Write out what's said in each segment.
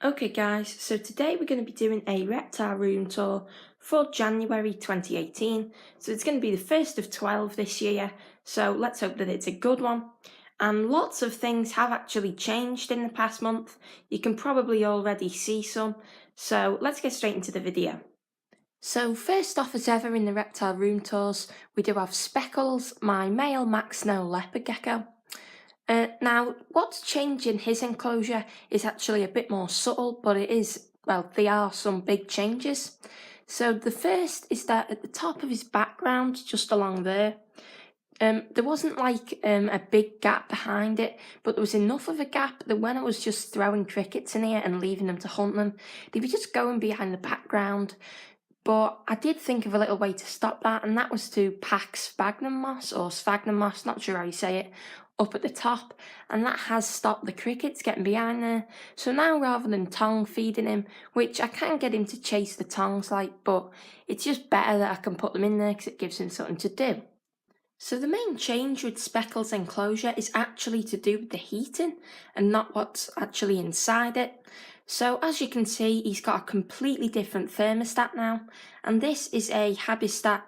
Okay guys, so today we're going to be doing a reptile room tour for January 2018. So it's going to be the first of 12 this year, so let's hope that it's a good one. And lots of things have actually changed in the past month. You can probably already see some, so let's get straight into the video. So first off as ever in the reptile room tours, we do have Speckles, my male Max Snow leopard gecko. Now, what's changed in his enclosure is actually a bit more subtle, but they are some big changes. So the first is that at the top of his background, just along there, there wasn't like a big gap behind it, but there was enough of a gap that when I was just throwing crickets in here and leaving them to hunt them, they'd be just going behind the background. But I did think of a little way to stop that, and that was to pack sphagnum moss, or sphagnum moss, not sure how you say it, up at the top, and that has stopped the crickets getting behind there. So now rather than tongue feeding him, which I can get him to chase the tongues but it's just better that I can put them in there because it gives him something to do. So the main change with Speckles' enclosure is actually to do with the heating and not what's actually inside it. So as you can see, he's got a completely different thermostat now, and this is a Habistat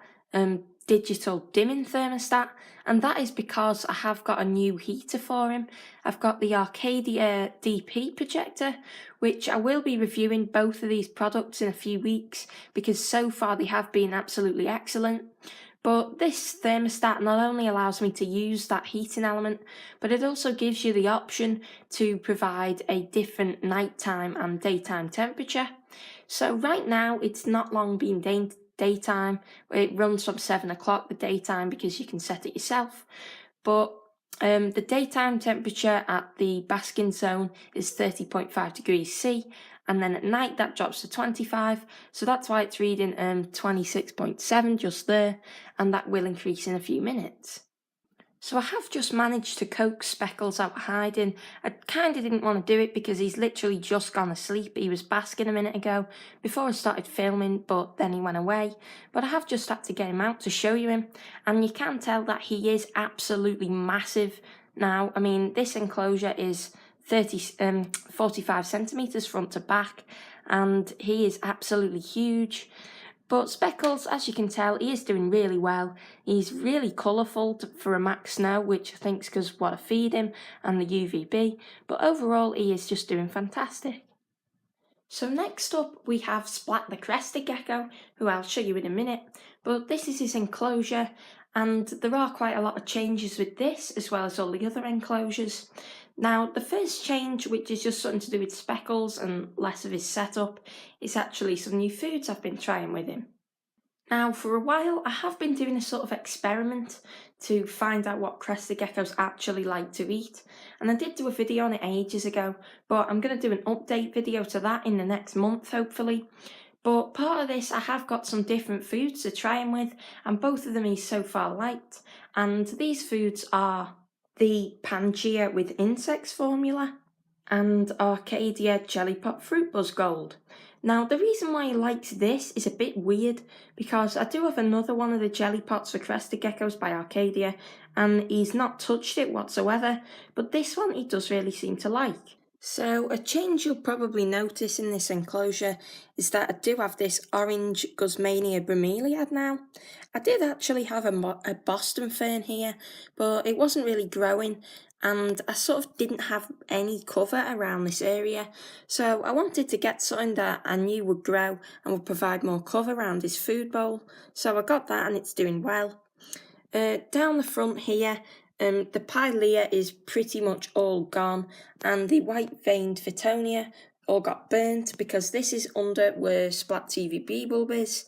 digital dimming thermostat, and that is because I have got a new heater for him. I've got the Arcadia DP projector, which I will be reviewing both of these products in a few weeks because so far they have been absolutely excellent. But this thermostat not only allows me to use that heating element, but it also gives you the option to provide a different nighttime and daytime temperature. So right now it's not long been daytime. It runs from 7 o'clock the daytime because you can set it yourself. But the daytime temperature at the basking zone is 30.5 degrees C, and then at night that drops to 25, so that's why it's reading 26.7 just there, and that will increase in a few minutes. So I have just managed to coax Speckles out of hiding. I kind of didn't want to do it because he's literally just gone asleep. He was basking a minute ago before I started filming, but then he went away. But I have just had to get him out to show you him, and you can tell that he is absolutely massive now. I mean, this enclosure is 45 centimetres front to back, and he is absolutely huge. But Speckles, as you can tell, he is doing really well. He's really colourful for a Max Snow, which I think is because what I feed him and the UVB. But overall, he is just doing fantastic. So next up, we have Splat the crested gecko, who I'll show you in a minute. But this is his enclosure, and there are quite a lot of changes with this, as well as all the other enclosures. Now, the first change, which is just something to do with Speckles and less of his setup, is actually some new foods I've been trying with him. Now, for a while, I have been doing a sort of experiment to find out what crested geckos actually like to eat, and I did do a video on it ages ago, but I'm going to do an update video to that in the next month, hopefully. But part of this, I have got some different foods to try him with, and both of them he's so far liked, and these foods are the Pangea with Insects formula and Arcadia Jelly Pot Fruit Buzz Gold. Now, the reason why he likes this is a bit weird because I do have another one of the jelly pots for crested geckos by Arcadia, and he's not touched it whatsoever, but this one he does really seem to like. So a change you'll probably notice in this enclosure is that I do have this orange Guzmania bromeliad now. I did actually have a Boston fern here, but it wasn't really growing, and I sort of didn't have any cover around this area, so I wanted to get something that I knew would grow and would provide more cover around his food bowl, so I got that and it's doing well. Down the front here, the Pilea is pretty much all gone, and the white veined Fittonia all got burnt because this is under where Splat TVB bulb is.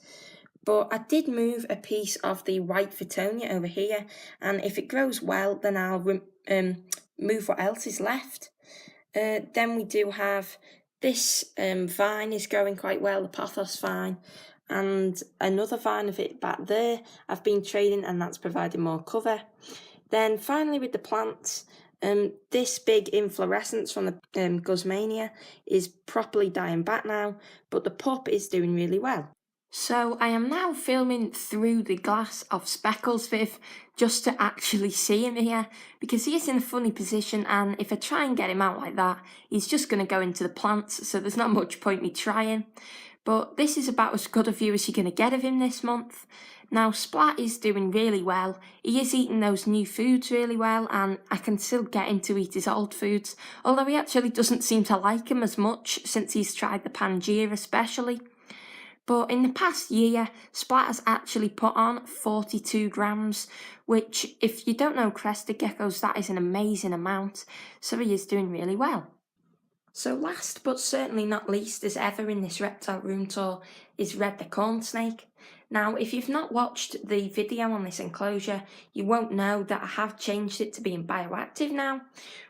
But I did move a piece of the white Fittonia over here, and if it grows well, then I'll move what else is left. Then we do have this vine is growing quite well, the Pothos vine, and another vine of it back there I've been training, and that's providing more cover. Then finally with the plants, this big inflorescence from the Guzmania is properly dying back now, but the pup is doing really well. So I am now filming through the glass of Speckles Viv just to actually see him here because he is in a funny position, and if I try and get him out like that, he's just going to go into the plants, so there's not much point me trying. But this is about as good a view as you're going to get of him this month. Now Splat is doing really well. He is eating those new foods really well, and I can still get him to eat his old foods, although he actually doesn't seem to like him as much since he's tried the Pangea especially. But in the past year, Splat has actually put on 42 grams, which, if you don't know crested geckos, that is an amazing amount, so he is doing really well. So last but certainly not least as ever in this reptile room tour is Red the corn snake. Now if you've not watched the video on this enclosure, you won't know that I have changed it to being bioactive now,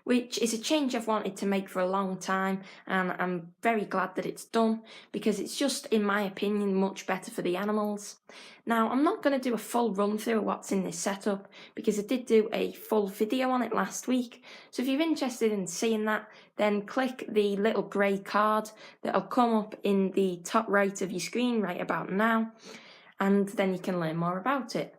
which is a change I've wanted to make for a long time, and I'm very glad that it's done because it's just, in my opinion, much better for the animals. Now I'm not going to do a full run through of what's in this setup because I did do a full video on it last week, so if you're interested in seeing that, then click the little grey card that'll come up in the top right of your screen right about now, and then you can learn more about it.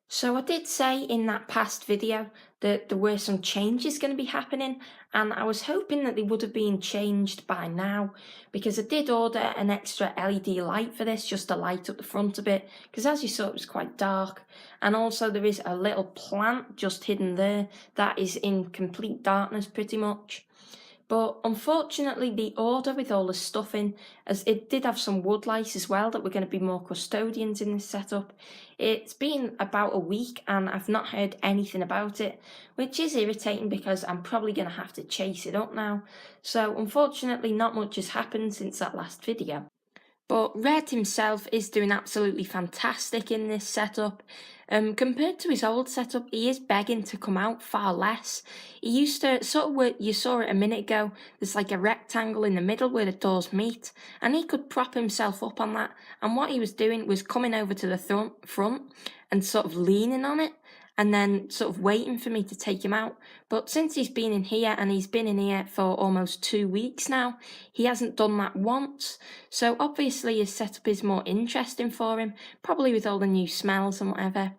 So I did say in that past video that there were some changes going to be happening, and I was hoping that they would have been changed by now because I did order an extra LED light for this just to light up the front a bit, because as you saw it was quite dark, and also there is a little plant just hidden there that is in complete darkness pretty much. But unfortunately the order with all the stuff in, as it did have some wood lice as well that were going to be more custodians in this setup, it's been about a week and I've not heard anything about it, which is irritating because I'm probably going to have to chase it up now. So unfortunately not much has happened since that last video. But Red himself is doing absolutely fantastic in this setup. Compared to his old setup, he is begging to come out far less. He used to, sort of where you saw it a minute ago, there's like a rectangle in the middle where the doors meet, and he could prop himself up on that, and what he was doing was coming over to the front and sort of leaning on it, and then sort of waiting for me to take him out. But since he's been in here, and he's been in here for almost 2 weeks now, he hasn't done that once. So obviously his setup is more interesting for him, probably with all the new smells and whatever.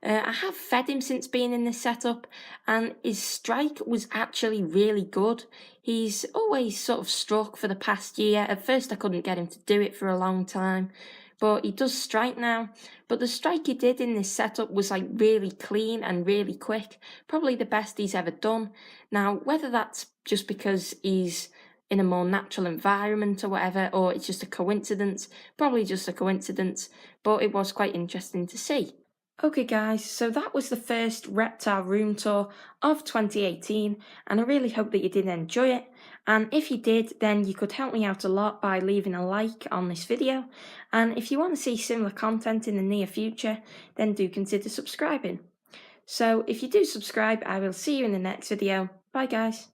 I have fed him since being in this setup, and his strike was actually really good. He's always sort of struck for the past year. At first I couldn't get him to do it for a long time, but he does strike now. But the strike he did in this setup was like really clean and really quick, probably the best he's ever done. Now whether that's just because he's in a more natural environment or whatever, or it's just a coincidence, probably just a coincidence, but it was quite interesting to see. Okay guys, so that was the first reptile room tour of 2018, and I really hope that you did enjoy it, and if you did, then you could help me out a lot by leaving a like on this video, and if you want to see similar content in the near future, then do consider subscribing. So if you do subscribe, I will see you in the next video. Bye guys.